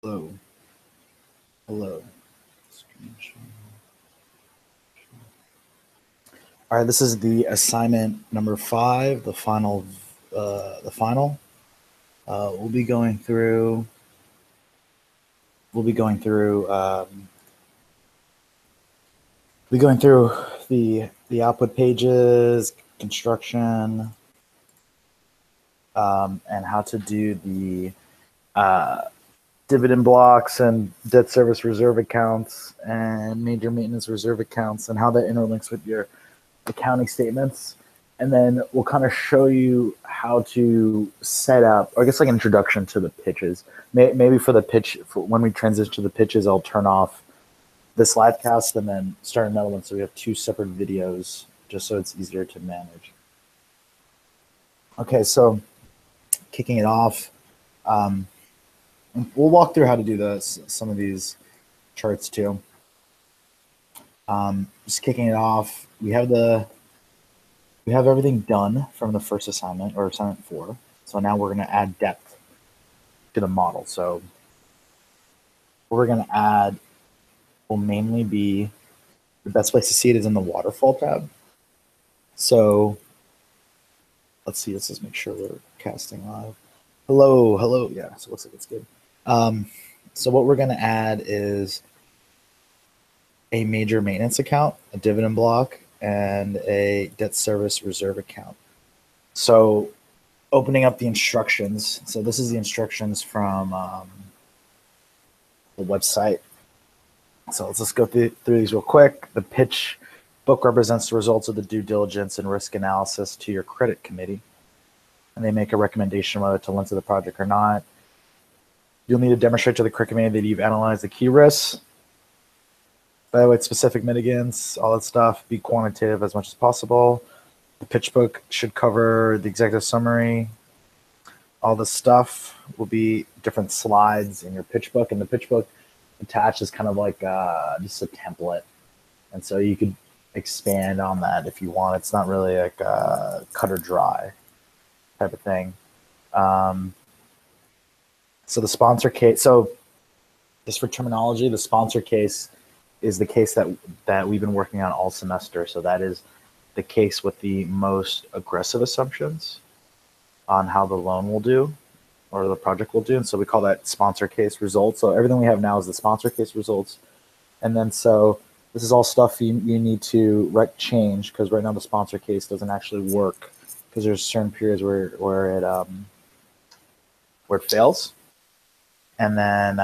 Hello. Hello. All right, this is the assignment number 5, the final. We'll be going through. We'll be going through. Be going through the output pages, construction, and how to do the dividend blocks and debt service reserve accounts and major maintenance reserve accounts, and how that interlinks with your accounting statements. And then we'll kind of show you how to set up, or I guess like an introduction to the pitches. Maybe for the pitch, when we transition to the pitches, I'll turn off this live cast and then start another one, so we have 2 separate videos, just so it's easier to manage. Okay, so kicking it off, we'll walk through how to do some of these charts too. Just kicking it off, we have everything done from the first assignment, or assignment 4. So now we're going to add depth to the model. So what we're going to add will mainly be, the best place to see it is in the waterfall tab. So let's see, let's just make sure we're casting live. Hello. Yeah, so it looks like it's good. So what we're going to add is a major maintenance account, a dividend block, and a debt service reserve account. So opening up the instructions. So this is the instructions from the website. So let's just go through these real quick. The pitch book represents the results of the due diligence and risk analysis to your credit committee, and they make a recommendation whether to lend to the project or not. You'll need to demonstrate to the credit committee that you've analyzed the key risks, evaluate specific mitigants, all that stuff. Be quantitative as much as possible. The pitch book should cover the executive summary. All this stuff will be different slides in your pitch book, and the pitch book attached is kind of like just a template, and so you could expand on that if you want. It's not really like cut or dry type of thing. So the sponsor case, so just for terminology, the sponsor case is the case that we've been working on all semester. So that is the case with the most aggressive assumptions on how the loan will do or the project will do. And so we call that sponsor case results. So everything we have now is the sponsor case results. And then so this is all stuff you need to change, because right now the sponsor case doesn't actually work, because there's certain periods where it fails. And then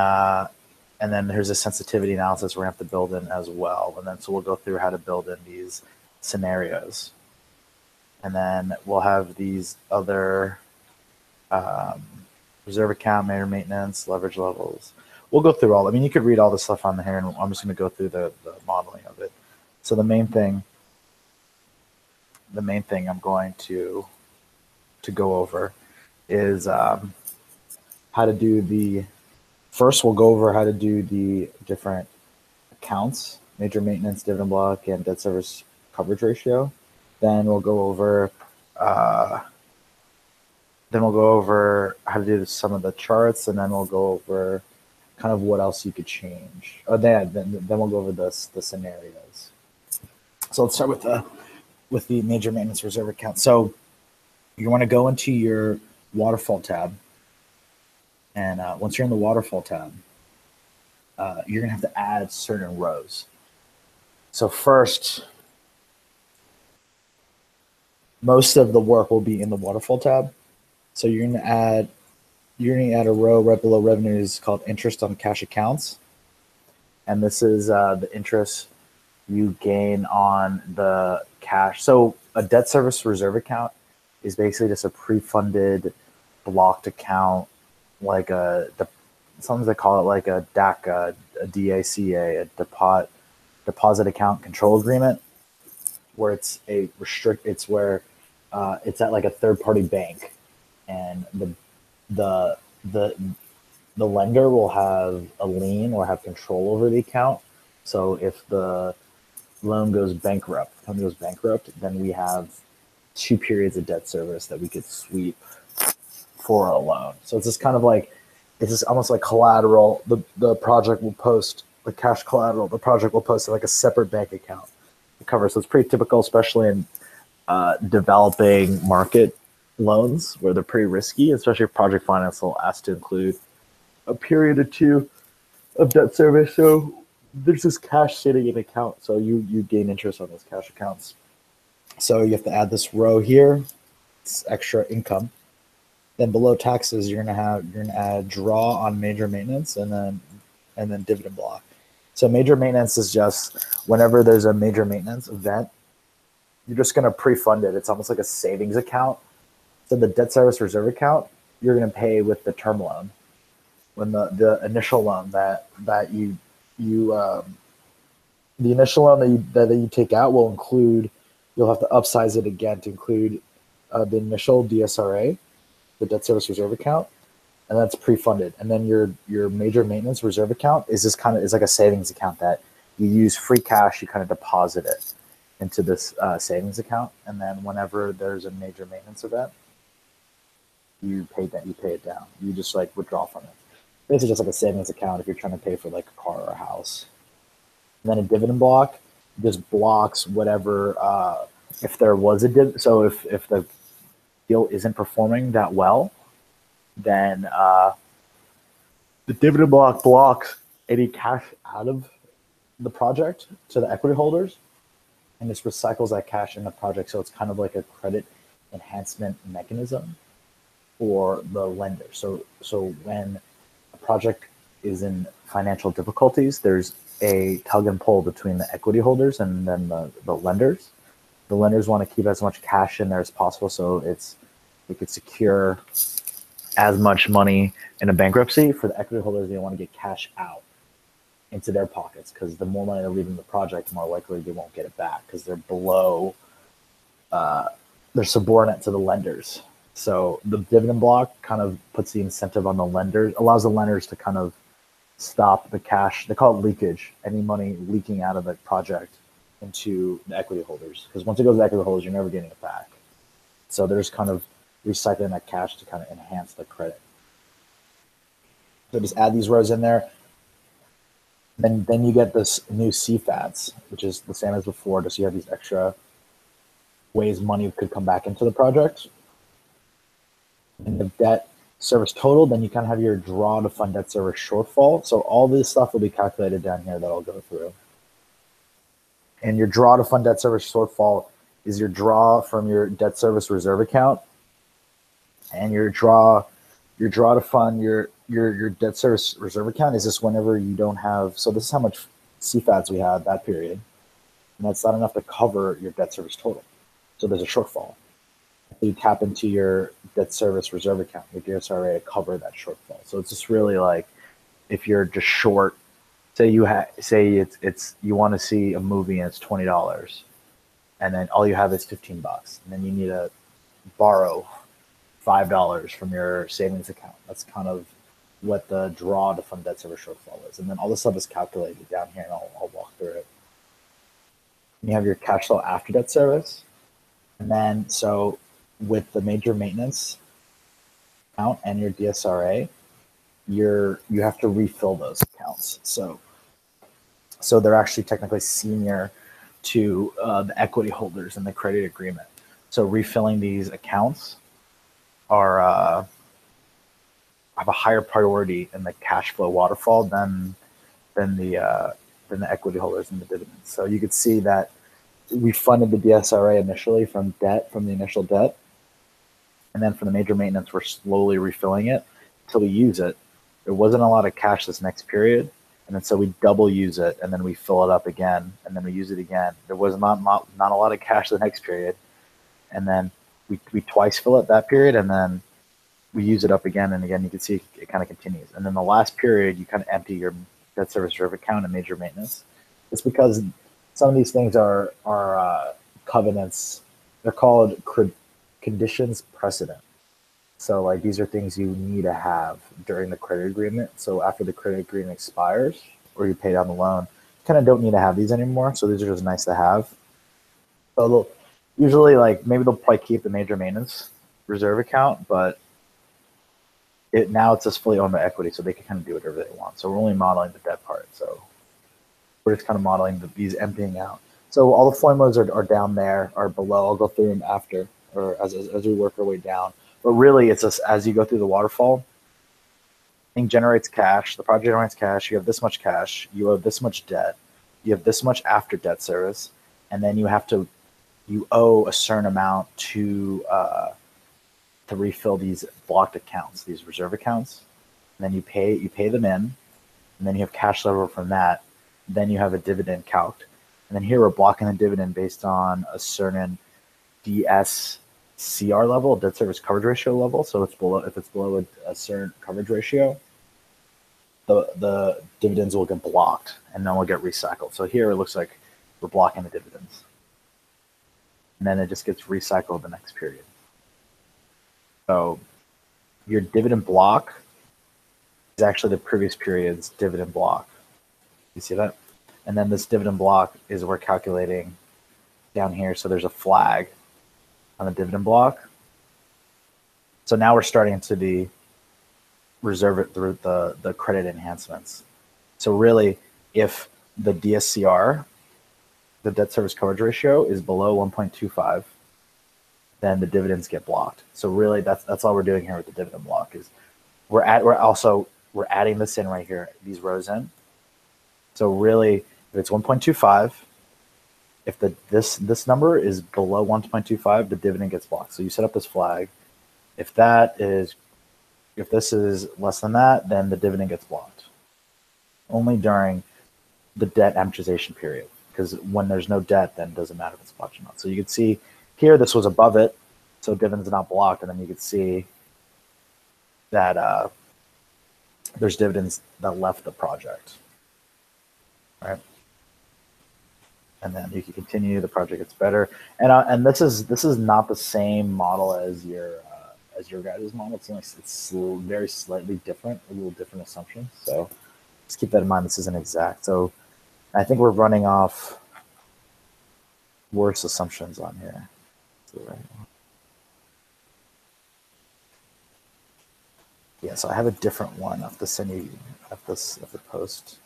there's a sensitivity analysis we're going to have to build in as well. And then so we'll go through how to build in these scenarios. And then we'll have these other reserve account, major maintenance, leverage levels. We'll go through all. I mean, you could read all this stuff on here, and I'm just going to go through the modeling of it. So the main thing I'm going to go over is how to do the. First, we'll go over how to do the different accounts: major maintenance, dividend block, and debt service coverage ratio. Then we'll go over how to do some of the charts, and then we'll go over kind of what else you could change. Oh, then we'll go over the scenarios. So let's start with the major maintenance reserve account. So you want to go into your waterfall tab. And once you're in the waterfall tab, you're going to have to add certain rows. So first, most of the work will be in the waterfall tab. So you're going to add a row right below revenues called interest on cash accounts. And this is the interest you gain on the cash. So a debt service reserve account is basically just a pre-funded blocked account, like sometimes they call it like a DACA, a DACA, a deposit account control agreement, where it's it's at like a third-party bank, and the lender will have a lien or have control over the account. So if the loan goes bankrupt, then we have 2 periods of debt service that we could sweep for a loan. So it's just kind of like it's just almost like collateral. The project will post the cash collateral. The project will post like a separate bank account to cover. So it's pretty typical, especially in developing market loans where they're pretty risky, especially if project finance will ask to include a period or two of debt service. So there's this cash sitting in an account. So you gain interest on those cash accounts. So you have to add this row here. It's extra income. Then below taxes, you're gonna add draw on major maintenance and then dividend block. So major maintenance is just whenever there's a major maintenance event, you're just gonna pre-fund it. It's almost like a savings account. So the debt service reserve account, you're gonna pay with the term loan. When the initial loan that you the initial loan that you take out will include, you'll have to upsize it again to include the initial DSRA, the debt service reserve account, and that's pre-funded. And then your major maintenance reserve account is like a savings account that you use free cash, you kind of deposit it into this savings account, and then whenever there's a major maintenance event, you pay it down. You just like withdraw from it. This is just like a savings account if you're trying to pay for like a car or a house. And then a dividend block just blocks whatever if there was a dividend. So if the deal isn't performing that well, then the dividend block blocks any cash out of the project to the equity holders, and just recycles that cash in the project. So it's kind of like a credit enhancement mechanism for the lender. So when a project is in financial difficulties, there's a tug and pull between the equity holders and then the lenders. The lenders want to keep as much cash in there as possible, so they could secure as much money in a bankruptcy. For the equity holders, they want to get cash out into their pockets, because the more money they leave in the project, the more likely they won't get it back, because they're below, they're subordinate to the lenders. So the dividend block kind of puts the incentive on the lenders, allows the lenders to kind of stop the cash. They call it leakage, any money leaking out of the project into the equity holders, because once it goes to the equity holders, you're never getting it back. So they're just kind of recycling that cash to kind of enhance the credit. So just add these rows in there. Then you get this new CFATs, which is the same as before, just you have these extra ways money could come back into the project. And the debt service total, then you kind of have your draw to fund debt service shortfall. So all this stuff will be calculated down here that I'll go through. And your draw to fund debt service shortfall is your draw from your debt service reserve account, and your draw to fund your debt service reserve account is just whenever you don't have. So this is how much CFATs we had that period, and that's not enough to cover your debt service total. So there's a shortfall. So you tap into your debt service reserve account, your DSRA, to cover that shortfall. So it's just really like if you're just short. Say you you want to see a movie and it's $20, and then all you have is $15, and then you need to borrow $5 from your savings account. That's kind of what the draw to fund debt service shortfall is, and then all this stuff is calculated down here, and I'll walk through it. And you have your cash flow after debt service, and then so with the major maintenance account and your DSRA, you have to refill those accounts. So they're actually technically senior to the equity holders in the credit agreement. So refilling these accounts are have a higher priority in the cash flow waterfall than the equity holders in the dividends. So you could see that we funded the DSRA initially from the initial debt, and then for the major maintenance, we're slowly refilling it until we use it. There wasn't a lot of cash this next period, and then so we double use it, and then we fill it up again, and then we use it again. There was not a lot of cash the next period, and then we twice fill it that period, and then we use it up again and again. You can see it kind of continues. And then the last period, you kind of empty your debt service reserve account and major maintenance. It's because some of these things are covenants. They're called conditions precedent. So like these are things you need to have during the credit agreement. So after the credit agreement expires or you pay down the loan, you kind of don't need to have these anymore. So these are just nice to have. So they'll usually, like, maybe they'll probably keep the major maintenance reserve account, but now it's just fully owned by equity, so they can kind of do whatever they want. So we're only modeling the debt part. So we're just kind of modeling these emptying out. So all the formulas are down there, are below. I'll go through them after, or as we work our way down. But really, it's just as you go through the waterfall, thing generates cash. The project generates cash. You have this much cash. You owe this much debt. You have this much after debt service, and then you owe a certain amount to refill these blocked accounts, these reserve accounts. And then you pay them in, and then you have cash level from that. Then you have a dividend calc. And then here we're blocking the dividend based on a certain DSCR level, debt service coverage ratio level. So if it's below a certain coverage ratio, the dividends will get blocked and then will get recycled. So here it looks like we're blocking the dividends. And then it just gets recycled the next period. So your dividend block is actually the previous period's dividend block. You see that? And then this dividend block is we're calculating down here. So there's a flag on the dividend block. So now we're starting to the reserve it through the credit enhancements. So really, if the DSCR, the debt service coverage ratio, is below 1.25, then the dividends get blocked. So really, that's all we're doing here with the dividend block is we're adding this in right here, these rows in. So really, if it's 1.25, if this number is below 1.25, the dividend gets blocked. So you set up this flag. If this is less than that, then the dividend gets blocked. Only during the debt amortization period, because when there's no debt, then it doesn't matter if it's blocked or not. So you can see here, this was above it, so dividends are not blocked, and then you can see that there's dividends that left the project, right? And then you can continue. The project gets better, and this is not the same model as your guys' model. It's very slightly different, a little different assumptions. So just keep that in mind. This isn't exact. So I think we're running off worse assumptions on here. Yeah, so I have a different one. I have to send you the post.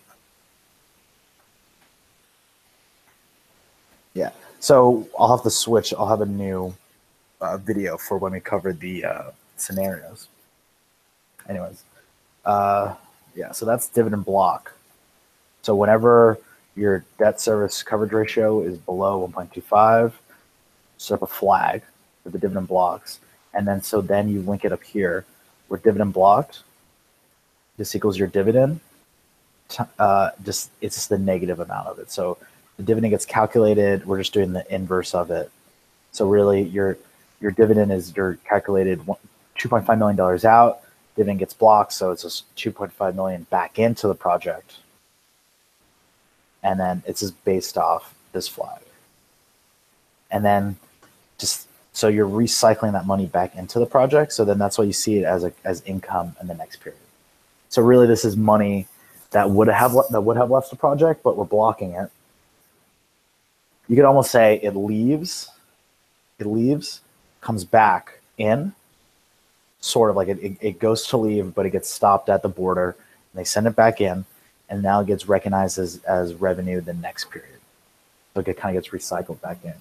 Yeah, so I'll have to switch. I'll have a new video for when we cover the scenarios. Anyways, yeah, so that's dividend block. So whenever your debt service coverage ratio is below 1.25, set up a flag for the dividend blocks, and then you link it up here where dividend blocked. This equals your dividend. It's just the negative amount of it. So the dividend gets calculated. We're just doing the inverse of it. So really, your dividend is you're calculated $2.5 million out. Dividend gets blocked, so it's just $2.5 million back into the project, and then it's just based off this flag. And then just so you're recycling that money back into the project. So then that's why you see it as income in the next period. So really, this is money that would have left the project, but we're blocking it. You could almost say it leaves, comes back in, sort of like it goes to leave, but it gets stopped at the border, and they send it back in, and now it gets recognized as revenue the next period. So it kind of gets recycled back in.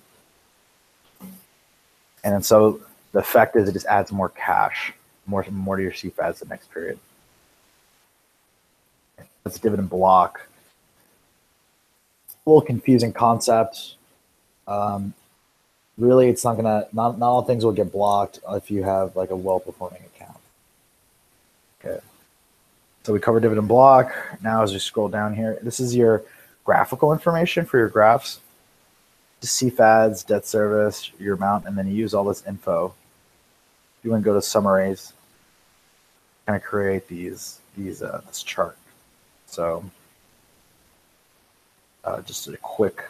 And then so the effect is it just adds more cash, more to your CFAs the next period. That's a dividend block. A little confusing concept. Really, it's not all things will get blocked if you have like a well-performing account. Okay. So we covered dividend block. Now as we scroll down here, this is your graphical information for your graphs. Just CFADs, debt service, your amount, and then you use all this info. You want to go to summaries, kind of create this chart. So just a quick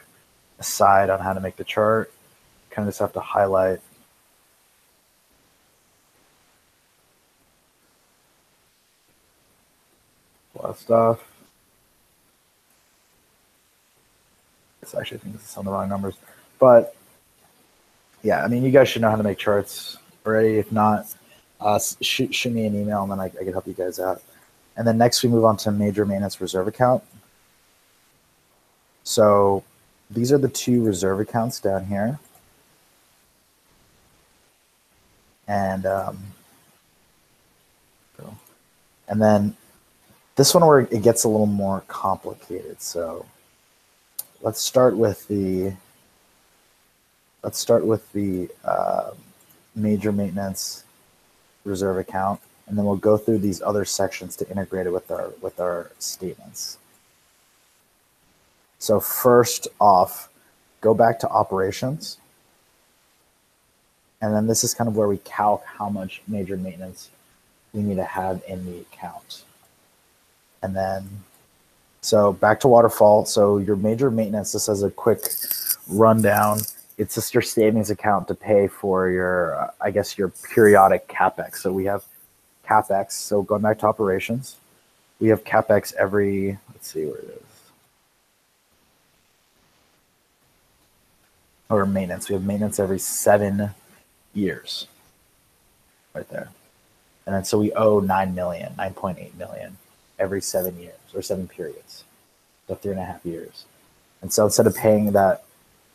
aside on how to make the chart. Kind of just have to highlight a lot of stuff. Actually, I think this is some of the wrong numbers, but yeah, I mean, you guys should know how to make charts already. If not, Shoot me an email, and then I can help you guys out. And then next we move on to major maintenance reserve account. So these are the two reserve accounts down here. And then this one where it gets a little more complicated. So let's start with the major maintenance reserve account, and then we'll go through these other sections to integrate it with our statements. So first off, go back to operations, and then this is kind of where we calc how much major maintenance we need to have in the account. And then, so back to waterfall. So your major maintenance, this as a quick rundown, it's just your savings account to pay for your, I guess, your periodic CapEx. So we have CapEx. So going back to operations, we have CapEx every, let's see where it is. Or maintenance. We have maintenance every 7 years. Right there. And then so we owe 9.8 million every 7 years or 7 periods. So 3.5 years. And so instead of paying that,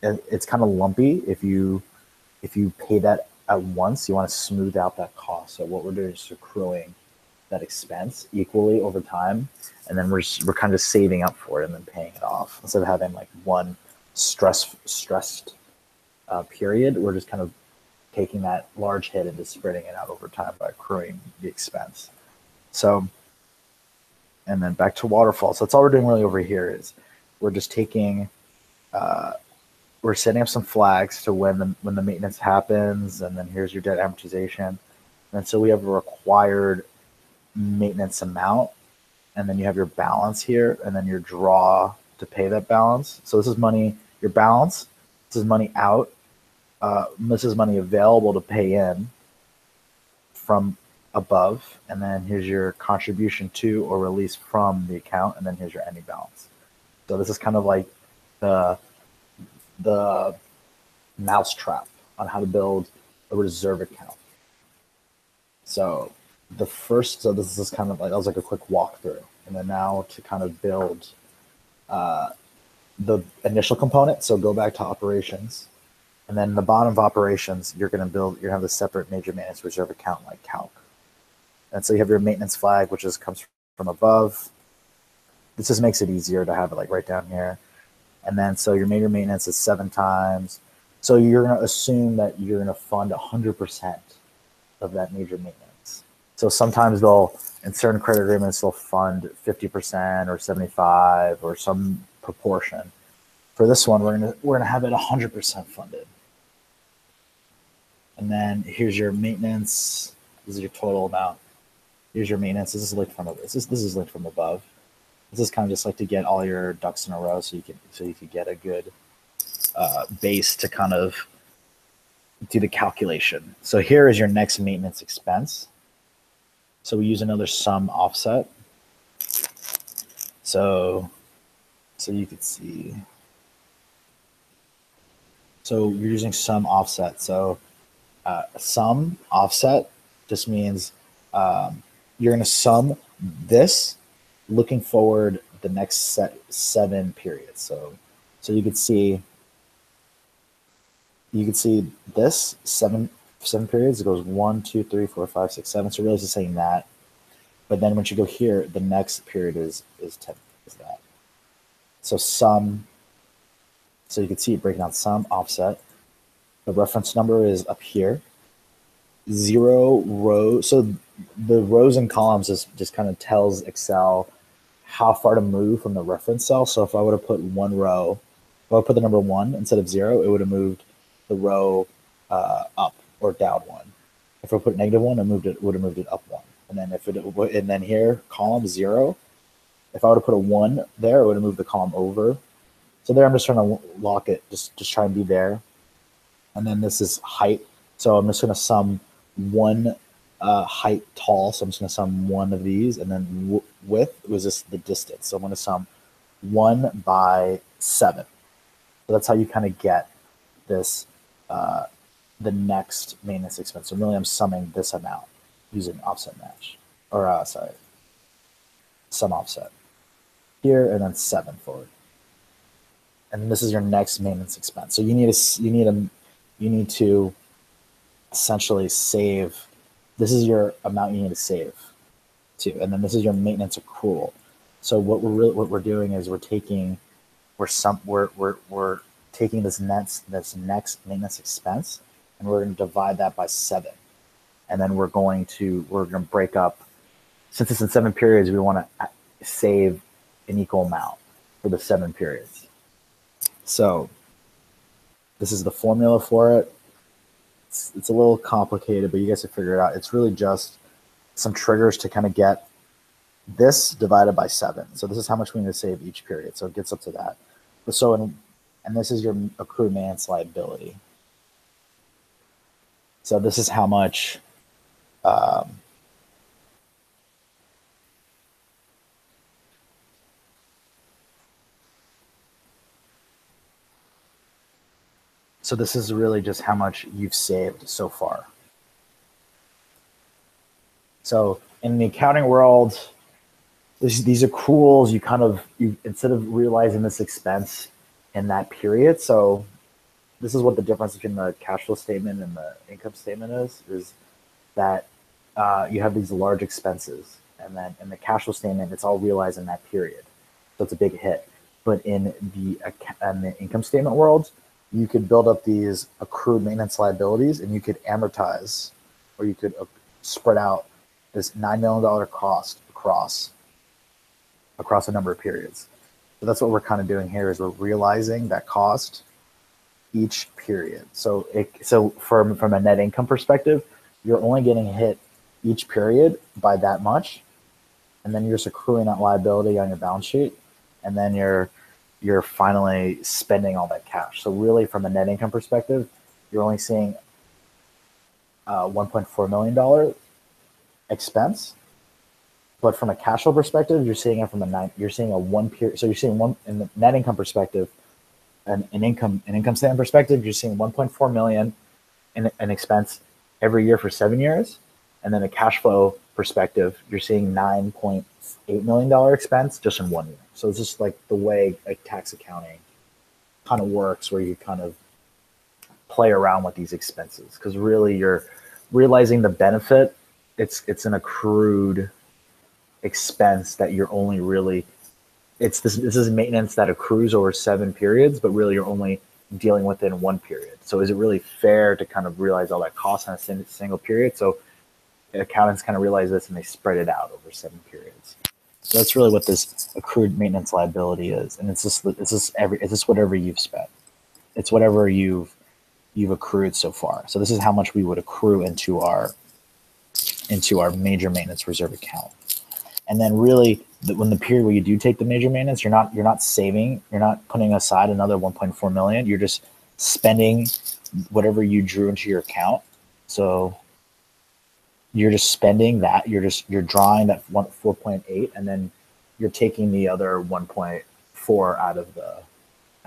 it's kind of lumpy. If you pay that at once, you want to smooth out that cost. So what we're doing is accruing that expense equally over time, and then we're kind of saving up for it and then paying it off instead of having like one stressed period. We're just kind of taking that large hit and just spreading it out over time by accruing the expense. So, and then back to waterfall. So that's all we're doing really over here is we're just taking, we're setting up some flags to when the maintenance happens, and then here's your debt amortization. And so we have a required maintenance amount, and then you have your balance here, and then your draw to pay that balance. So this is money, your balance, this is money out, this is money available to pay in from above, and then here's your contribution to or release from the account, and then here's your ending balance. So this is kind of like the mousetrap on how to build a reserve account. So this is kind of like, that was like a quick walkthrough. And then now to kind of build the initial component. So go back to operations, and then the bottom of operations, you're going to have the separate major maintenance reserve account like calc. And so you have your maintenance flag, which comes from above. This just makes it easier to have it like right down here. And then so your major maintenance is 7 times. So you're going to assume that you're going to fund 100% of that major maintenance. So sometimes in certain credit agreements, they'll fund 50% or 75 or some proportion. For this one, we're gonna have it 100% funded. And then here's your maintenance. This is your total amount. Here's your maintenance. This is linked from above. This is linked from above. This is kind of just like to get all your ducks in a row, so you can get a good base to kind of do the calculation. So here is your next maintenance expense. So we use another sum offset. So you could see. So you're using sum offset. So sum offset just means you're going to sum this looking forward the next 7 periods. So you could see this 7 periods. It goes 1, 2, 3, 4, 5, 6, 7. So really it's just saying that. But then once you go here, the next period is 10 is that. So sum. So you can see it breaking down sum offset. The reference number is up here. 0 row. So the rows and columns just kind of tells Excel how far to move from the reference cell. So if I would have put 1 row, if I would put the number 1 instead of 0, it would have moved the row up or down 1. If I put -1, it would have moved it up 1. And then and then here column 0, if I would have put a 1 there, it would have moved the column over. So there I'm just trying to lock it, just try and be there. And then this is height. So I'm just going to sum 1 height tall. So I'm just going to sum 1 of these, and then width was just the distance. So I'm going to sum 1 by 7. So that's how you kind of get this, the next maintenance expense. So really I'm summing this amount. using offset match, or sorry, some offset here, and then 7 forward. And this is your next maintenance expense. So you need to essentially save. This is your amount you need to save too, and then this is your maintenance accrual. So what we're doing is we're taking this next maintenance expense, and we're going to divide that by 7, and then we're going to break up. Since it's in 7 periods, we want to save an equal amount for the 7 periods. So this is the formula for it. It's a little complicated, but you guys can figure it out. It's really just some triggers to kind of get this divided by 7. So this is how much we need to save each period. So it gets up to that. And this is your accrued maintenance liability. So this is how much so this is really just how much you've saved so far. So in the accounting world, these accruals, you instead of realizing this expense in that period. So this is what the difference between the cash flow statement and the income statement is that you have these large expenses, and then in the cash flow statement, it's all realized in that period. So it's a big hit. But in the income statement world, you could build up these accrued maintenance liabilities, and you could amortize, or you could spread out this $9 million cost across a number of periods. So that's what we're kind of doing here, is we're realizing that cost each period. So from a net income perspective, you're only getting hit each period by that much, and then you're just accruing that liability on your balance sheet, and then you're finally spending all that cash. So really, from a net income perspective, you're only seeing $1.4 million expense. But from a cash flow perspective, you're seeing it from you're seeing a one period. So you're seeing one in the net income perspective, and an income statement perspective, you're seeing 1.4 million in an expense every year for 7 years, and then a cash flow perspective, you're seeing $9.8 million expense just in 1 year. So it's just like the way like tax accounting kind of works, where you kind of play around with these expenses, because really you're realizing the benefit. It's an accrued expense that you're only really, this is maintenance that accrues over 7 periods, but really you're only dealing with it in 1 period. So is it really fair to kind of realize all that cost in a single period? So accountants kind of realize this, and they spread it out over 7 periods. So that's really what this accrued maintenance liability is, and it's just whatever you've spent. It's whatever you've accrued so far. So this is how much we would accrue into our major maintenance reserve account. And then really, when the period where you do take the major maintenance, you're not saving, you're not putting aside another 1.4 million. You're just spending whatever you drew into your account. So you're just spending that. You're drawing that 4.8, and then you're taking the other 1.4 out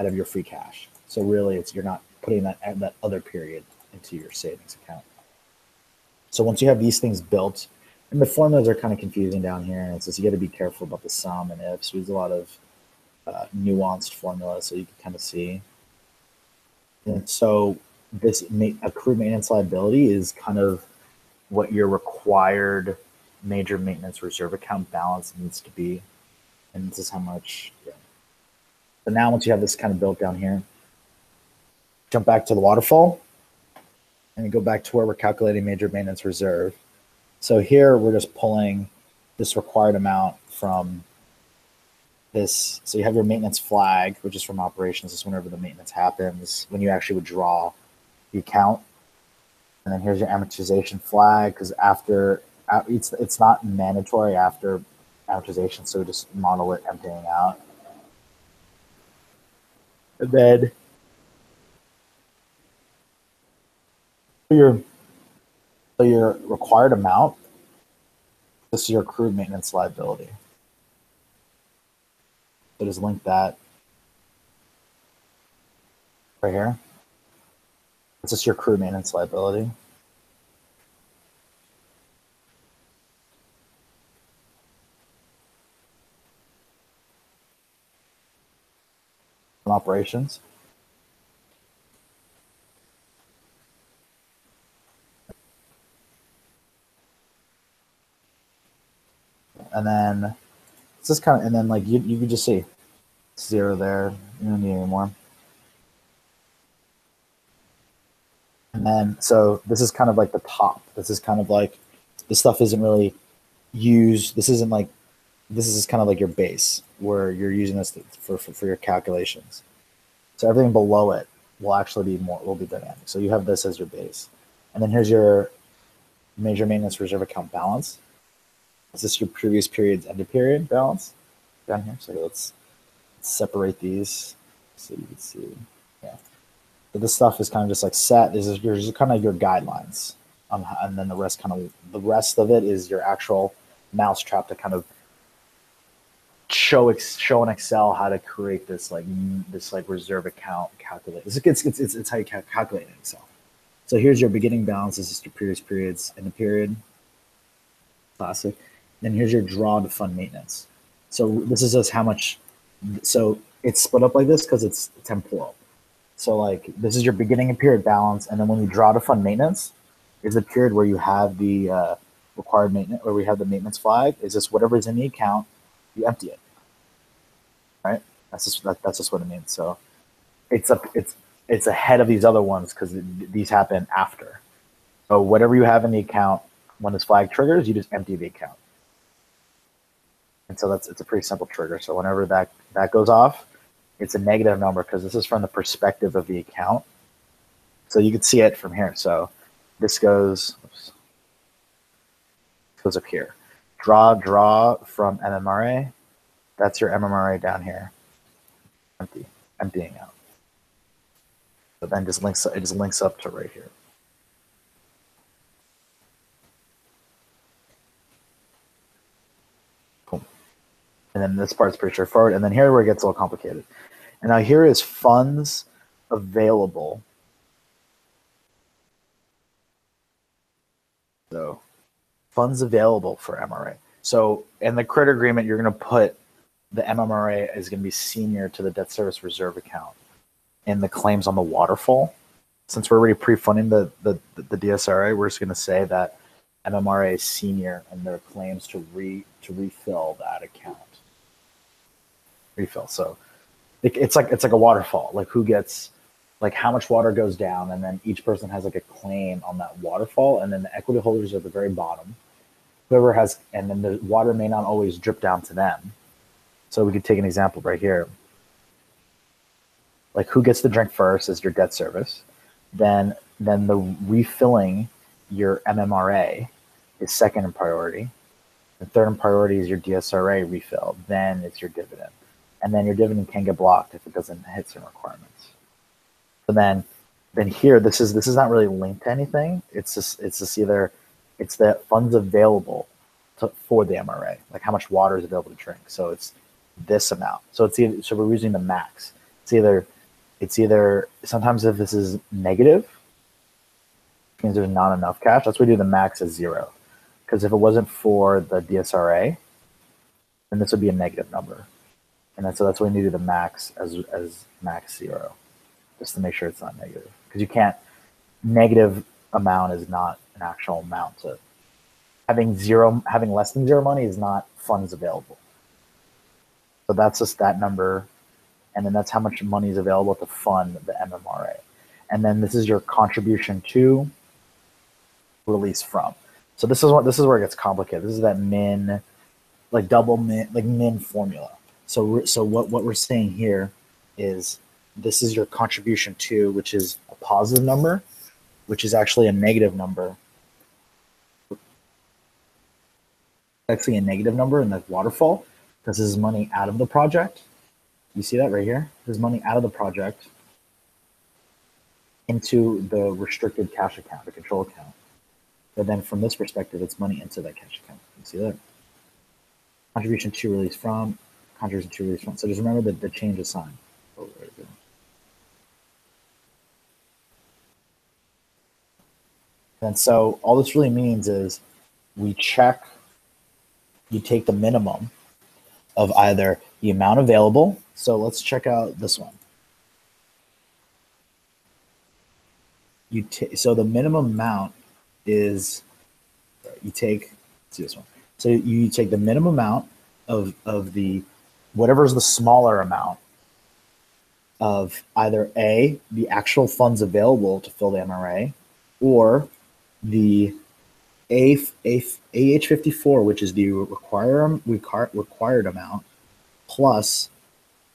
of your free cash. So really, you're not putting that other period into your savings account. So once you have these things built, and the formulas are kind of confusing down here, and it's just you got to be careful about the sum and ifs. There's a lot of nuanced formulas, so you can kind of see. And so this accrued maintenance liability is kind of what your required major maintenance reserve account balance needs to be, and this is how much. Yeah. So now, once you have this kind of built down here, jump back to the waterfall, and you go back to where we're calculating major maintenance reserve. So here we're just pulling this required amount from this. So you have your maintenance flag, which is from operations. This is whenever the maintenance happens, when you actually would draw the account. And then here's your amortization flag, because it's not mandatory after amortization, so just model it emptying out. And then your required amount, this is your accrued maintenance liability. So just link that right here. This is your accrued maintenance liability. operations. And then it's just kind of, and then like you can just see 0 there. You don't need any more. And then, so this is kind of like the top. This is kind of like, this stuff isn't really used. This isn't like, this is kind of like your base where you're using this for your calculations. So everything below it will actually be will be dynamic. So you have this as your base. And then here's your major maintenance reserve account balance. Is this your previous period's end of period balance down here? So let's separate these so you can see. Yeah. So this stuff is kind of just like set. This is your kind of your guidelines, and then the rest of it is your actual mousetrap to kind of show in Excel how to create this reserve account calculate. It's how you calculate in Excel. So here's your beginning balance. This is your previous periods in the period. Classic. Then here's your draw to fund maintenance. So this is just how much. So it's split up like this because it's temporal. So like this is your beginning of period balance, and then when you draw to fund maintenance, is a period where you have the required maintenance, where we have the maintenance flag. Is just whatever's in the account, you empty it. Right? That's just what it means. So it's ahead of these other ones because these happen after. So whatever you have in the account when this flag triggers, you just empty the account. And so it's a pretty simple trigger. So whenever that goes off, it's a negative number because this is from the perspective of the account. So you can see it from here. So this goes up here. Draw from MMRA. That's your MMRA down here. Emptying out. So then it just links up to right here. Cool. And then this part's pretty straightforward. And then here where it gets a little complicated. And now here is funds available. So funds available for MRA. So in the credit agreement, you're going to put the MMRA is going to be senior to the debt service reserve account in the claims on the waterfall. Since we're already pre-funding the DSRA, we're just going to say that MMRA is senior in their claims to refill that account. Refill. So it's like a waterfall. Like who gets, like how much water goes down, and then each person has like a claim on that waterfall, and then the equity holders are at the very bottom. Whoever has, and then the water may not always drip down to them. So we could take an example right here. Like who gets the drink first is your debt service. Then the refilling your MMRA is second in priority. The third in priority is your DSRA refill. Then it's your dividend. And then your dividend can get blocked if it doesn't hit certain requirements. So then here, this is not really linked to anything. It's just either it's the funds available for the MRA, like how much water is available to drink. So it's this amount. So so we're using the max. It's either sometimes if this is negative, it means there's not enough cash. That's why we do the max as 0. Because if it wasn't for the DSRA, then this would be a negative number. And so that's why we need to do the max as max 0, just to make sure it's not negative. Because you can't, negative amount is not an actual amount. To having less than 0 money is not funds available. So that's just that number. And then that's how much money is available to fund the MMRA. And then this is your contribution to, release from. So this is where it gets complicated. This is that min, like double min, like min formula. So what we're saying here is this is your contribution to, which is a positive number, which is actually a negative number. Actually a negative number in the waterfall, because this is money out of the project. You see that right here? There's money out of the project into the restricted cash account, the control account. But then from this perspective, it's money into that cash account. You see that? Contribution to, release from, contribution to, release from. So just remember the change of sign. Oh, there we go. And so all this really means is we check, you take the minimum of either the amount available. So let's check out this one. So the minimum amount is let's see this one. So you take the minimum amount of the whatever is the smaller amount of either A, the actual funds available to fill the MRA, or the AH54, which is the required amount, plus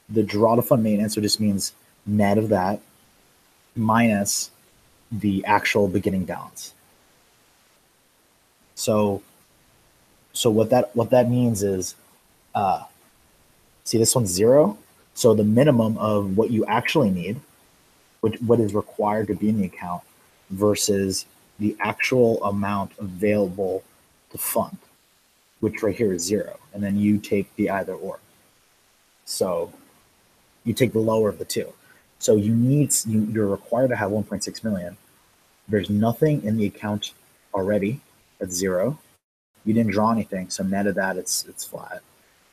the draw to fund maintenance, which just means net of that, minus the actual beginning balance. So what that means is, see, this one's 0. So the minimum of what you actually need, what is required to be in the account, versus the actual amount available to fund, which right here is 0. And then you take the either or. So you take the lower of the two. So you're required to have 1.6 million. There's nothing in the account already. That's 0. You didn't draw anything, so net of that, it's flat.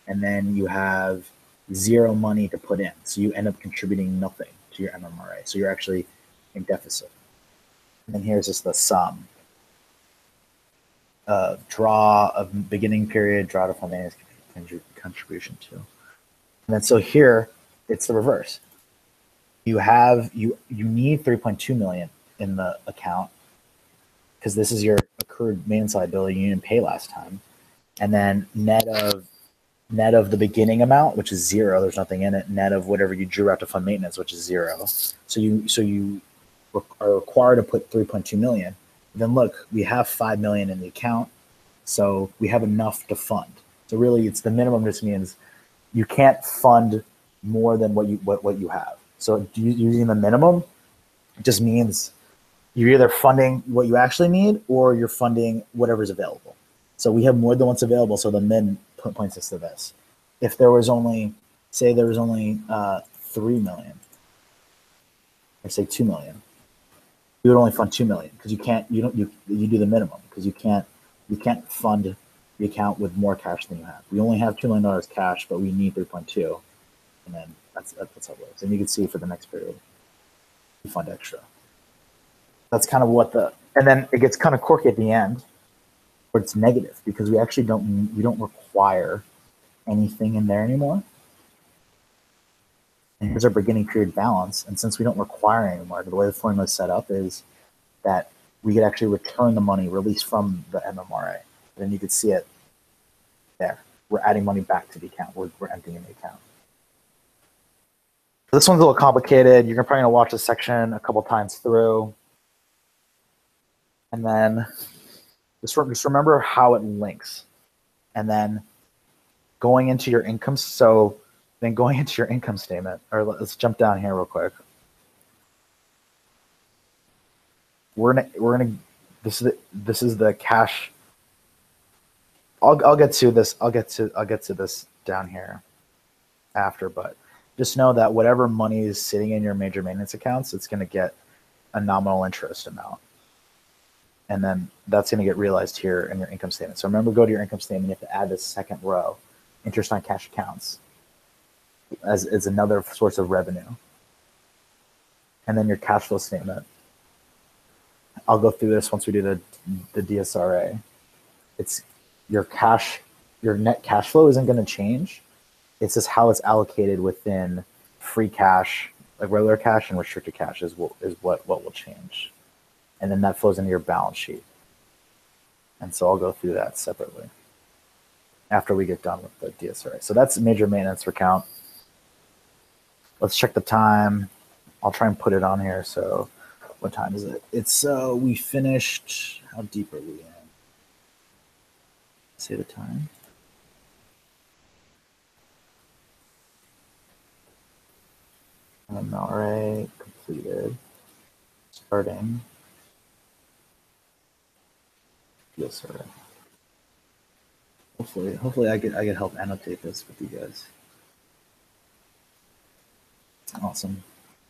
And then you have 0 money to put in, so you end up contributing nothing to your MMRA. So you're actually in deficit. And then here's just the sum of draw of beginning period, draw to fund maintenance, contribution to. And then so here it's the reverse. You need 3.2 million in the account because this is your accrued maintenance liability you didn't pay last time, and then net of the beginning amount, which is 0, there's nothing in it, net of whatever you drew out to fund maintenance, which is 0. So you are required to put 3.2 million. Then look, we have 5 million in the account, so we have enough to fund. So really, it's the minimum. Just means you can't fund more than what you have. So using the minimum just means you're either funding what you actually need or you're funding whatever's available. So we have more than what's available, so the min points us to this. If there was only, say there was only 3 million, or say 2 million, you would only fund 2 million because you do the minimum because you can't fund the account with more cash than you have. We only have $2 million cash, but we need 3.2, and then that's how it works. And you can see for the next period, you fund extra. That's kind of and then it gets kind of quirky at the end, where it's negative because we actually don't require anything in there anymore. And here's our beginning period balance. And since we don't require anymore, the way the formula is set up is that we could actually return the money released from the MMRA. And then you could see it there. We're adding money back to the account. We're emptying the account. So this one's a little complicated. You're probably going to watch this section a couple times through. And then just remember how it links. And then going into your income. So then going into your income statement, or let's jump down here real quick. This is the cash. I'll get to this. I'll get to this down here after, but just know that whatever money is sitting in your major maintenance accounts, it's going to get a nominal interest amount. And then that's going to get realized here in your income statement. So remember, go to your income statement. You have to add this second row, interest on cash accounts, as another source of revenue. And then your cash flow statement. I'll go through this once we do the DSRA. It's your net cash flow isn't going to change. It's just how it's allocated within free cash, like regular cash, and restricted cash is what will change. And then that flows into your balance sheet. And so I'll go through that separately after we get done with the DSRA. So that's major maintenance account. Let's check the time. I'll try and put it on here. So what time is it? It's we finished. How deep are we in? Say the time. MMRA completed. Starting. DSRA. Hopefully I get help annotate this with you guys. Awesome.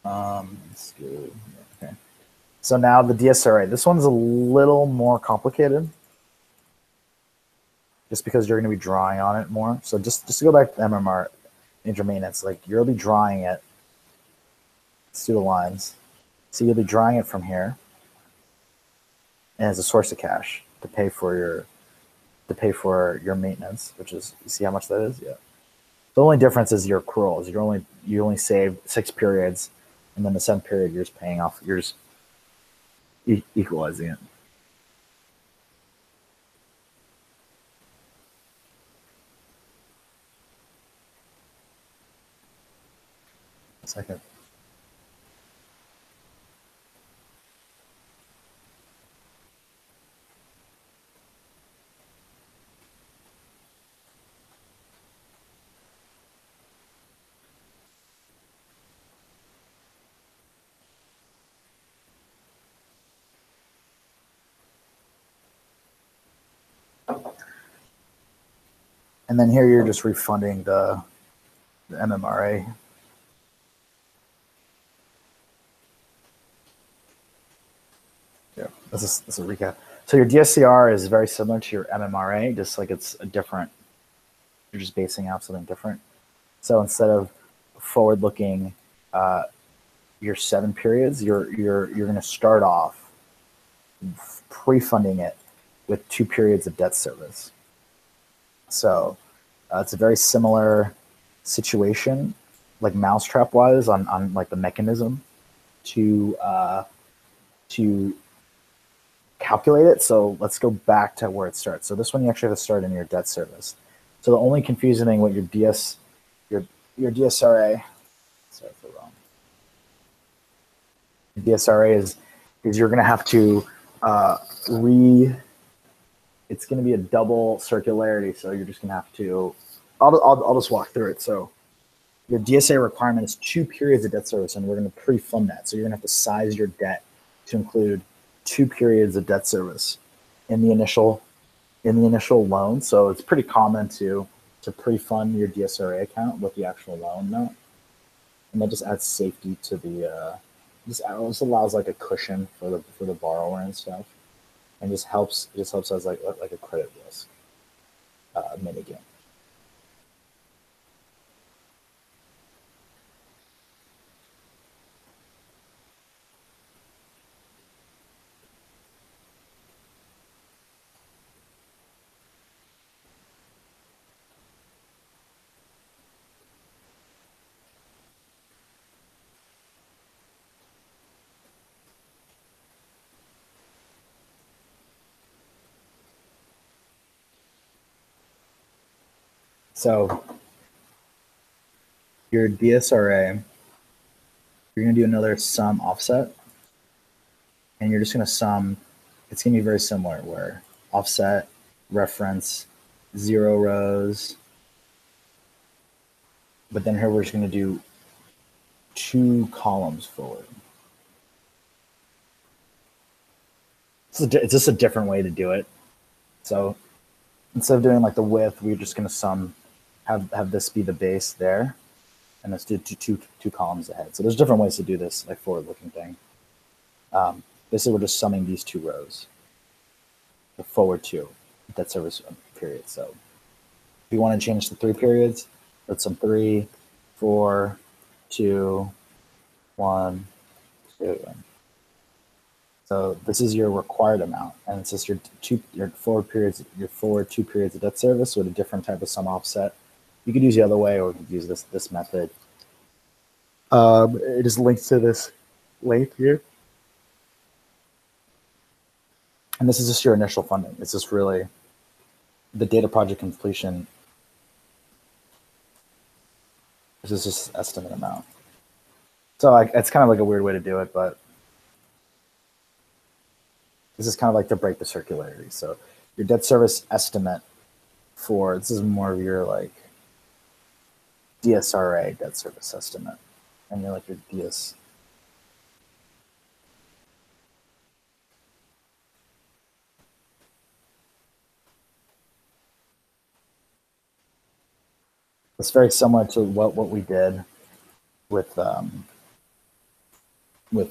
Let's go. Okay. So now the DSRA. This one's a little more complicated, just because you're going to be drawing on it more. So just to go back to MMR, major maintenance, like you'll be drawing it. Let's do the lines. So you'll be drawing it from here. and as a source of cash to pay for your maintenance, which is, you see how much that is? Yeah. The only difference is your accruals. You only save 6 periods, and then the 7th period you're just paying off. You're just equalizing it. A second. And then here you're just refunding the MMRA. Yeah, this is a recap. So your DSCR is very similar to your MMRA, just like it's a different. You're just basing out something different. So instead of forward-looking your 7 periods, you're going to start off pre-funding it with 2 periods of debt service. So it's a very similar situation, like mousetrap wise, on like the mechanism to calculate it. So let's go back to where it starts. So this one you actually have to start in your debt service. So the only confusing thing with your DSRA, sorry for wrong. DSRA is you're going to have to it's going to be a double circularity. So you're just going to have to, I'll just walk through it. So your DSA requirement is 2 periods of debt service, and we're going to pre-fund that. So you're going to have to size your debt to include 2 periods of debt service in the initial loan. So it's pretty common to pre-fund your DSRA account with the actual loan note, and that just adds safety to the just allows like a cushion for the borrower and stuff, and just helps as like a credit risk mitigant. So your DSRA, you're going to do another sum offset, and you're just going to sum. It's going to be very similar, where offset, reference, 0 rows, but then here we're just going to do 2 columns forward. It's just a different way to do it. So instead of doing like the width, we're just going to have this be the base there, and let's do two columns ahead. So there's different ways to do this, like forward-looking thing. Basically, we're just summing these 2 rows, the forward 2 debt service period. So if you want to change the 3 periods, let's sum 3, 4, 2, 1, 2. So this is your required amount, and it's just your forward 2 periods of debt service with a different type of sum offset. You could use the other way, or you could use this method. It is linked to this link here, and this is just your initial funding. It's just really the data project completion. This is just estimate amount. So it's kind of like a weird way to do it, but this is kind of like to break the circularity. So your debt service estimate this is more of your like DSRA debt service estimate, and you're like your DS. It's very similar to what we did with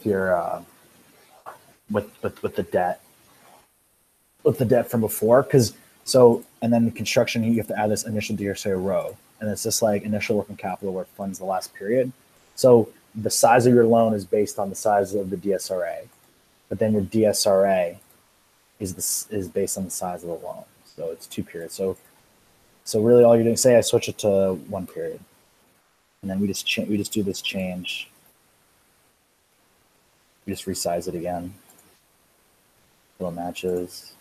your with the debt from before, and then the construction, you have to add this initial DSRA row, and it's just like initial working capital where it funds the last period. So the size of your loan is based on the size of the DSRA, but then your DSRA is based on the size of the loan. So it's 2 periods. So really all you're doing, say I switch it to 1 period, and then we just do this change. We just resize it again until it matches.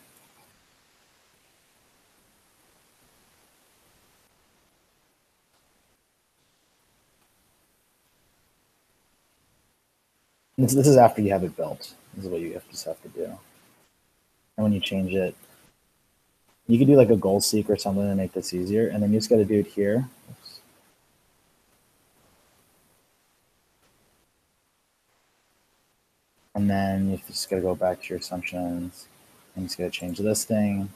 This is after you have it built. This is what you just have to do. And when you change it, you can do like a goal seek or something to make this easier. And then you just got to do it here. Oops. And then you just got to go back to your assumptions and just got to change this thing.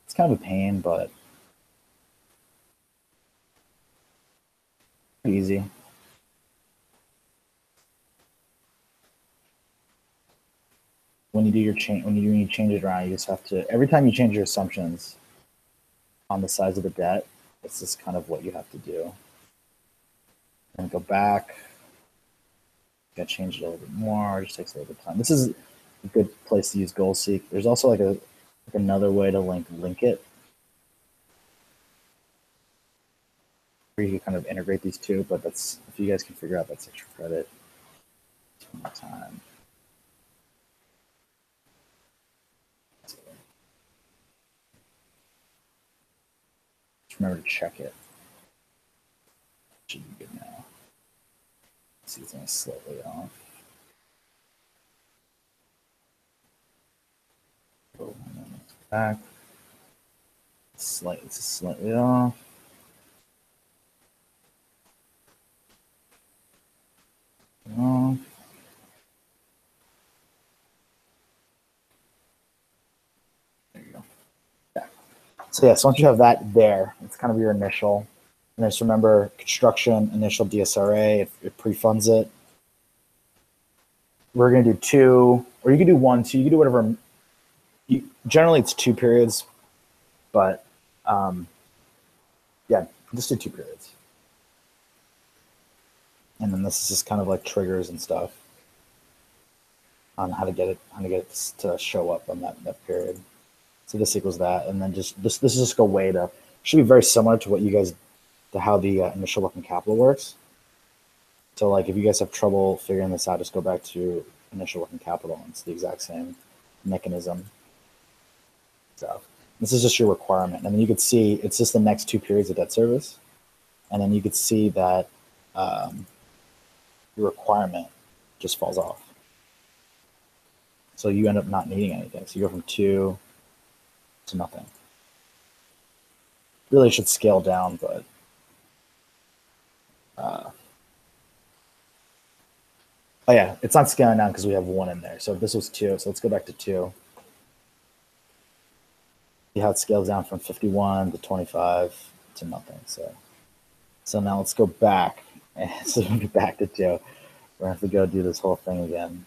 It's kind of a pain, but pretty easy. When you do your change, when you change it around, you just have to, every time you change your assumptions on the size of the debt, it's just kind of what you have to do. And go back, got to change it a little bit more. It just takes a little bit of time. This is a good place to use goal seek. There's also like another way to link it, where you can kind of integrate these two. But that's, if you guys can figure out, that's extra credit. One more time. Remember to check it. Should be good now. Let's see, it's only slightly off. Oh, and then it's back. It's slightly off. Off. There you go. Yeah. So yes, once you have that there, it's kind of your initial. And just remember, construction, initial DSRA, it pre-funds it. We're going to do 2, or you can do 1, so you can do whatever. Generally, it's 2 periods, but yeah, just do 2 periods. And then this is just kind of like triggers and stuff on how to get it to show up on that period. So this equals that, and then just this is just a way to, should be very similar to what you guys, to how the initial working capital works. So like if you guys have trouble figuring this out, just go back to initial working capital. It's the exact same mechanism. So this is just your requirement. And then you could see it's just the next 2 periods of debt service. And then you could see that your requirement just falls off. So you end up not needing anything. So you go from 2 to nothing. Really should scale down, but oh yeah, it's not scaling down because we have 1 in there. So if this was 2, so let's go back to 2. See how it scales down from 51 to 25 to nothing. So now let's go back. So we'll get back to 2. We're gonna have to go do this whole thing again.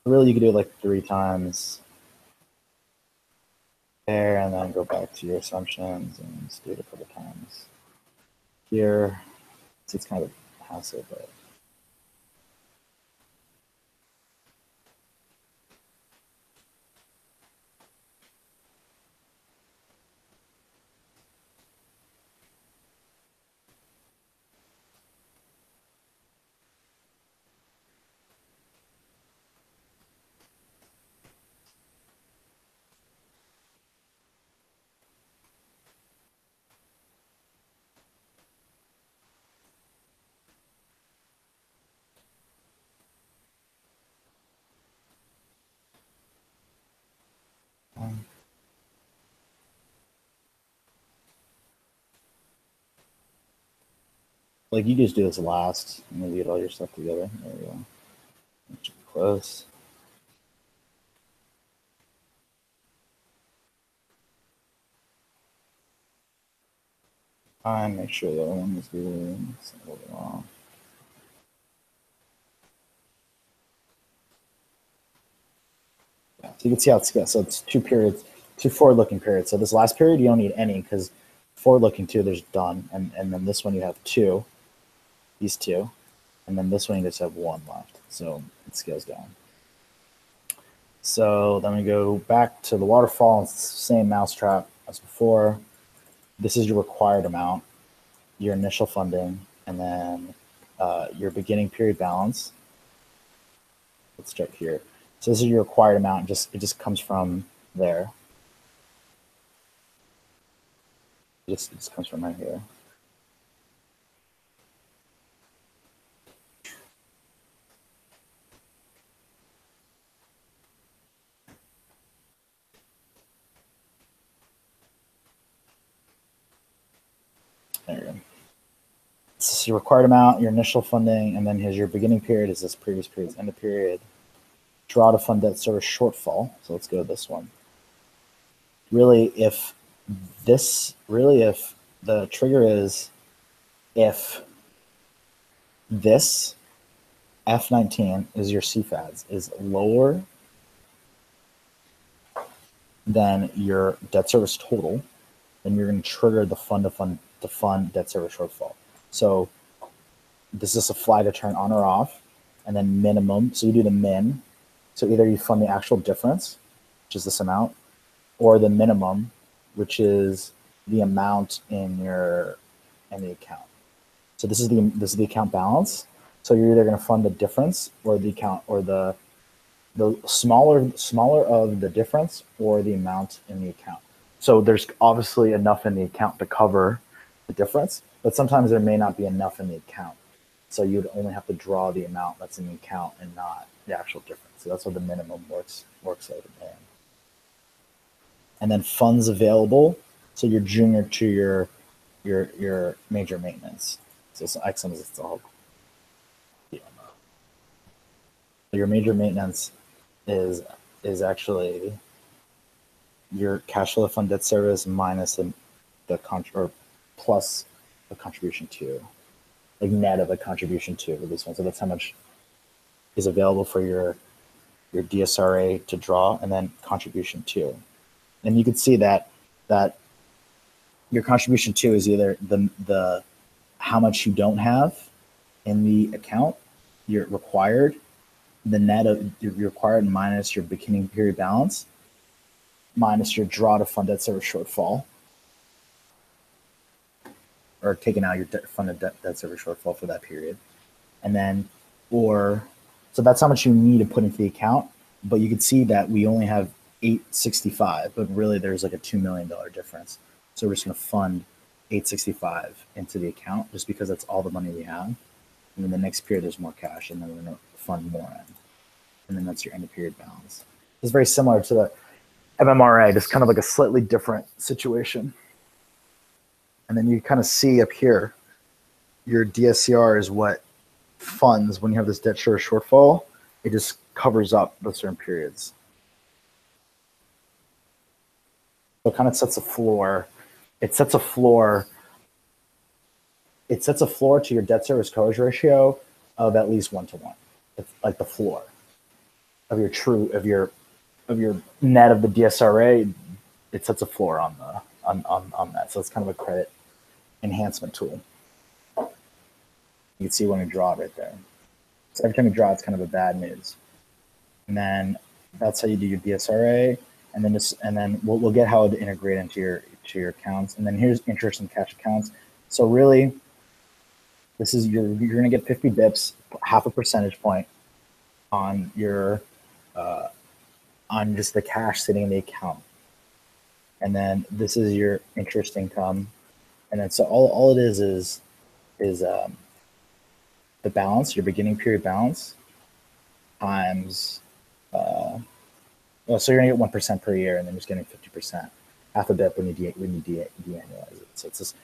Really, you could do it like 3 times there, and then go back to your assumptions and just do it a couple times here. So it's kind of a hassle, but like you just do this last, and then you get all your stuff together. There we go. Close. Make sure the other one is good. It's a little bit off. Yeah, so you can see how it's scaled. So it's 2 periods, 2 forward-looking periods. So this last period you don't need any because forward-looking 2, there's done, and then this one you have 2. These 2, And then this one you just have 1 left. So it scales down. So then we go back to the waterfall. It's the same mousetrap as before. This is your required amount, your initial funding, and then your beginning period balance. Let's start here. So this is your required amount. It just comes from there. It just comes from right here. There you go. This is your required amount, your initial funding, and then here's your beginning period is this previous period's end of period. Draw to fund debt service shortfall. So let's go to this one. Really, if the trigger is if this F19 is your CFADs is lower than your debt service total, then you're going to trigger the fund debt service shortfall. So this is a fly to turn on or off, and then minimum. So you do the min. So either you fund the actual difference, which is this amount, or the minimum, which is the amount in the account. So this is the account balance. So you're either going to fund the difference or the account, or the smaller of the difference or the amount in the account. So there's obviously enough in the account to cover the difference, but sometimes there may not be enough in the account. So you'd only have to draw the amount that's in the account and not the actual difference. So that's what the minimum works like. And then funds available. So you're junior to your major maintenance. So XM is it's all. Yeah. Your major maintenance is actually your cash flow fund debt service minus or plus the contribution to, like net of a contribution to this one. So that's how much is available for your DSRA to draw, and then contribution to. And you can see that your contribution to is either the how much you don't have in the account, your required, the net of your required minus your beginning period balance, minus your draw to fund debt service shortfall, or taking out your funded debt service shortfall for that period. And then, so that's how much you need to put into the account. But you can see that we only have $865, but really there's like a $2 million difference. So we're just going to fund $865 into the account just because that's all the money we have. And then the next period there's more cash, and then we're going to fund more in. And then that's your end of period balance. It's very similar to the MMRA, just kind of like a slightly different situation. And then you kind of see up here, your DSCR is what funds when you have this debt service shortfall. It just covers up those certain periods. So it kind of sets a floor. It sets a floor to your debt service coverage ratio of at least 1-to-1. It's like the floor of your net of the DSRA. It sets a floor on that. So it's kind of a credit enhancement tool. You can see when we draw it right there. So every time you draw, it's kind of a bad news. And then that's how you do your DSRA. And then we'll get how to integrate into your accounts. And then here's interest and cash accounts. So really, this is you're going to get 50 bips, half a percentage point on your on just the cash sitting in the account. And then this is your interest income. And then so all it is the balance, your beginning period balance, times so you're gonna get 1% per year, and then just getting 50%, half a bit when you de-annualize it. So it's this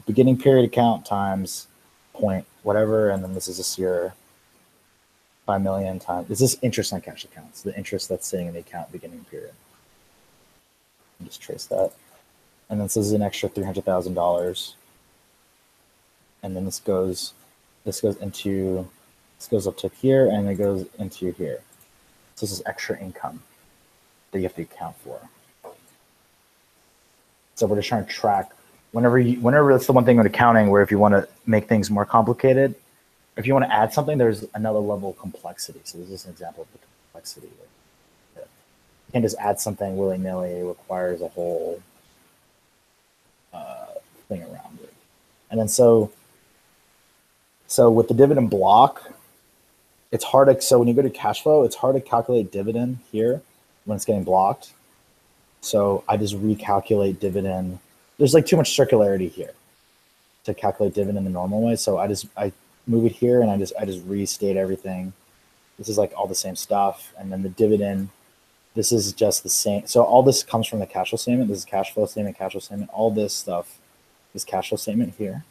beginning period account times point whatever, and then this is just your 5 million times. This is interest on cash accounts, the interest that's sitting in the account beginning period. Just trace that, and then this is an extra $300,000, and then this goes up to here, and it goes into here. So this is extra income that you have to account for. So we're just trying to track whenever that's the one thing with accounting, where if you want to make things more complicated, If you want to add something, there's another level of complexity. So this is an example of the complexity. You can't just add something willy-nilly. It requires a whole thing around it. And then so with the dividend block, it's hard to, so when you go to cash flow, it's hard to calculate dividend here when it's getting blocked. So I just recalculate dividend. There's like too much circularity here to calculate dividend the normal way. So I move it here and I just restate everything. This is like all the same stuff. And then the dividend, this is just the same. So all this comes from the cash flow statement. This is cash flow statement, cash flow statement. All this stuff is cash flow statement here.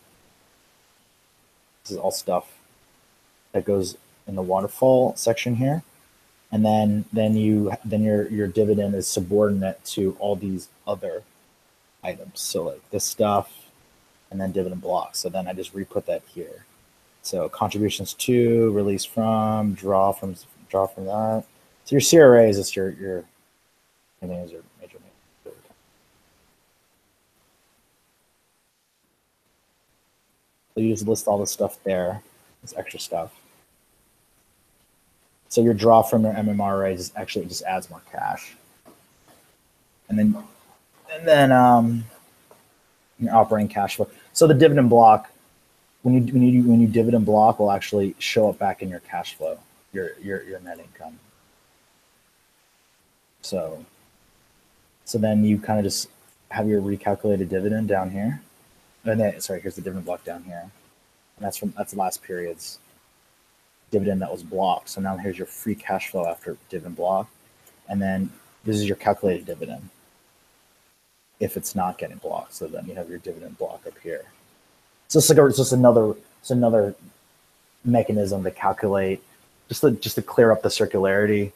This is all stuff that goes in the waterfall section here. And then your dividend is subordinate to all these other items. So like this stuff and then dividend blocks. So then I just re-put that here. So contributions to, release from, draw from that. So your CRA is just your everything is your major. So you just list all the stuff there, this extra stuff. So your draw from your MMRA just adds more cash. And then your operating cash flow. So the dividend block, when you dividend block, will actually show up back in your cash flow, your net income. So then you kind of just have your recalculated dividend down here. And then, sorry, here's the dividend block down here. And that's the last period's dividend that was blocked. So now here's your free cash flow after dividend block. And then this is your calculated dividend if it's not getting blocked. So then you have your dividend block up here. So it's just another mechanism to calculate, just to clear up the circularity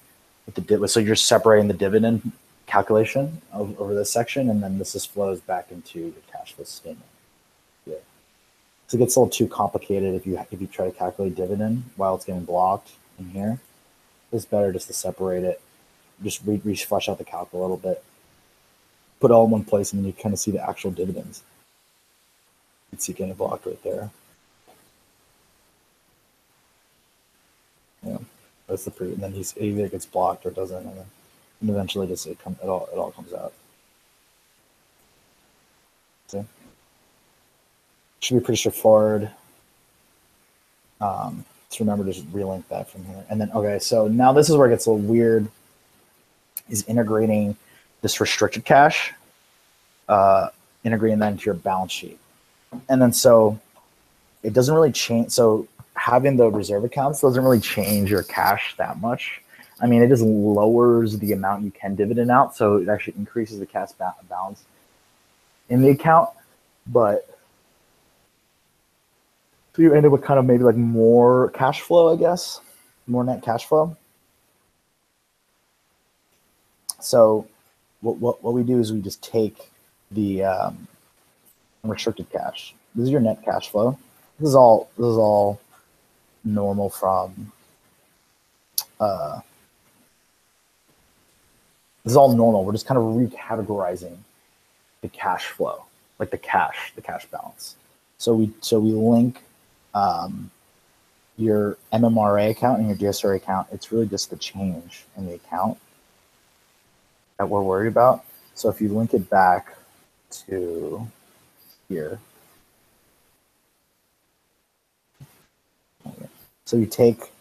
with the so you're separating the dividend calculation over this section, and then this just flows back into your cash flow statement. Yeah. So it gets a little too complicated if you try to calculate dividend while it's getting blocked in here. It's better just to separate it, just refresh out the calc a little bit, put it all in one place, and then you kind of see the actual dividends. You can see getting blocked right there. Yeah, that's the pre. And then either it gets blocked or doesn't, and then eventually just it all comes out. See? Should be pretty straightforward. Just remember to just relink that from here. And then, okay, so now this is where it gets a little weird, is integrating this restricted cash, integrating that into your balance sheet. And then so it doesn't really change. So having the reserve accounts doesn't really change your cash that much. I mean, it just lowers the amount you can dividend out. So it actually increases the cash balance in the account. But so you end up with kind of maybe like more cash flow, I guess, more net cash flow. So what we do is we just take the unrestricted cash. This is your net cash flow. This is all normal from this is all normal. We're just kind of recategorizing the cash flow, like the cash balance. So we link your MMRA account and your DSRA account. It's really just the change in the account that we're worried about. So if you link it back to here, so you take,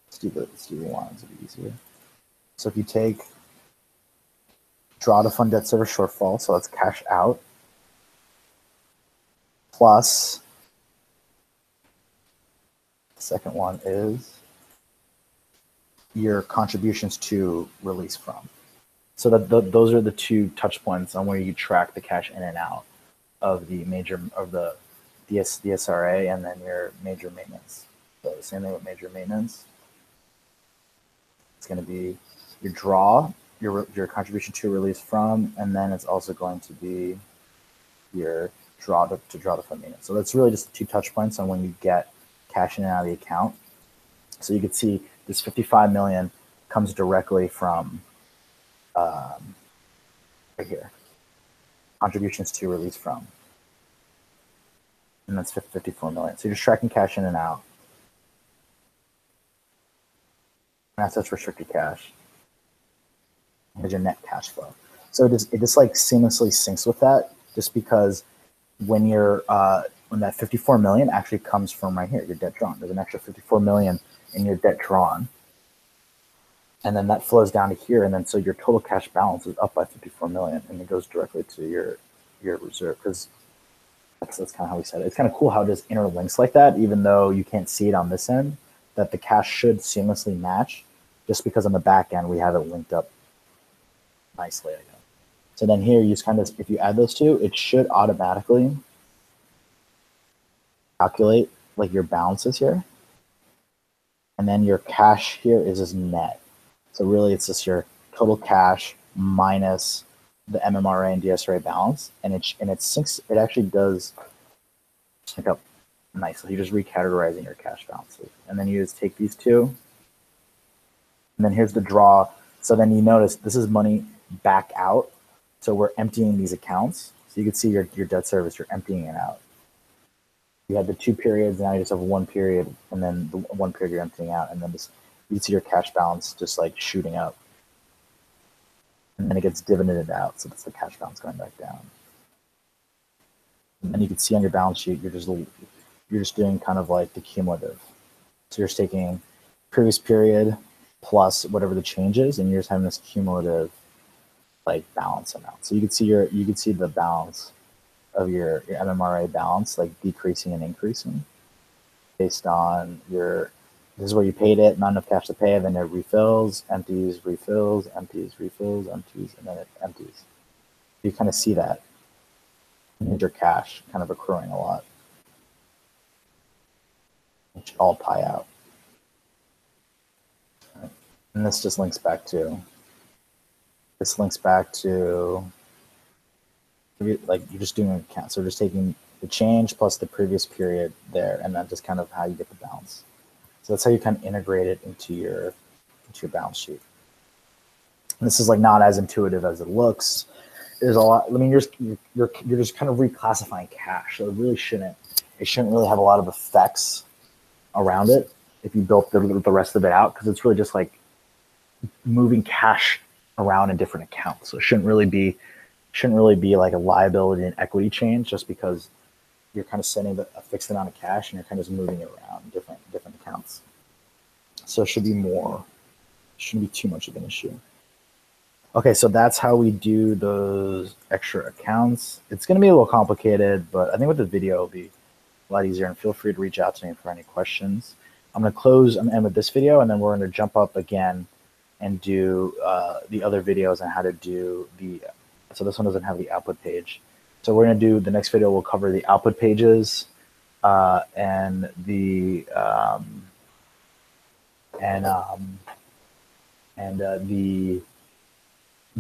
let's do the lines, it'll be easier. So if you take draw to fund debt service shortfall, so that's cash out, plus the second one is your contributions to release from. So that those are the two touch points on where you track the cash in and out of the DSRA and then your major maintenance. So the same thing with major maintenance. It's going to be your draw, your contribution to release from, and then it's also going to be your draw to fund maintenance. So that's really just the two touch points on when you get cash in and out of the account. So you can see this 55 million comes directly from right here, contributions to release from. and that's 54 million. So you're just tracking cash in and out. Assets, restricted cash. Here's your net cash flow. So it just like seamlessly syncs with that, just because when you're when that 54 million actually comes from right here, your debt drawn. There's an extra 54 million in your debt drawn, and then that flows down to here, and then so your total cash balance is up by 54 million, and it goes directly to your reserve, because that's kind of how we said it. It's kind of cool how it just interlinks like that, even though you can't see it on this end, that the cash should seamlessly match, just because on the back end we have it linked up nicely, I guess. So then here you just kind of, if you add those two, it should automatically calculate like your balances here. And then your cash here is just net. So really it's just your total cash minus the MMRA and DSRA balance. And it syncs, it actually does sync up nicely. You're just recategorizing your cash balances. And then you just take these two. And then here's the draw. So then you notice this is money back out. So we're emptying these accounts. So you can see your debt service, you're emptying it out. You had the 2 periods, now you just have 1 period, and then the 1 period you're emptying out, and then just you can see your cash balance just like shooting up. And then it gets dividended out, so that's the cash balance going back down. And then you can see on your balance sheet, you're just doing kind of like the cumulative. So you're just taking previous period plus whatever the change is, and you're just having this cumulative like balance amount. So you can see the balance of your MMRA balance like decreasing and increasing based on this is where you paid it, not enough cash to pay, then it refills, empties, refills, empties, refills, empties, and then it empties. You kind of see that. And your cash kind of accruing a lot. It should all pie out. Right. And this just links back to like you're just doing an account. So we're just taking the change plus the previous period there, and then just kind of how you get the balance. So that's how you kind of integrate it into your balance sheet. And this is like not as intuitive as it looks. There's a lot. I mean, you're just kind of reclassifying cash, so it shouldn't really have a lot of effects around it if you built the rest of it out, because it's really just like moving cash around in different accounts. So it shouldn't really be like a liability and equity change, just because you're kind of setting a fixed amount of cash and you're kind of just moving it around different accounts. So it shouldn't be too much of an issue. Okay, so that's how we do those extra accounts. It's going to be a little complicated, but I think with the video it'll be a lot easier, and feel free to reach out to me for any questions. I'm going to end with this video, and then we're going to jump up again and do the other videos on how to do so this one doesn't have the output page. So we're going to do the next video. We'll cover the output pages and the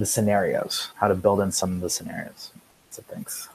scenarios, how to build in some of the scenarios. So thanks.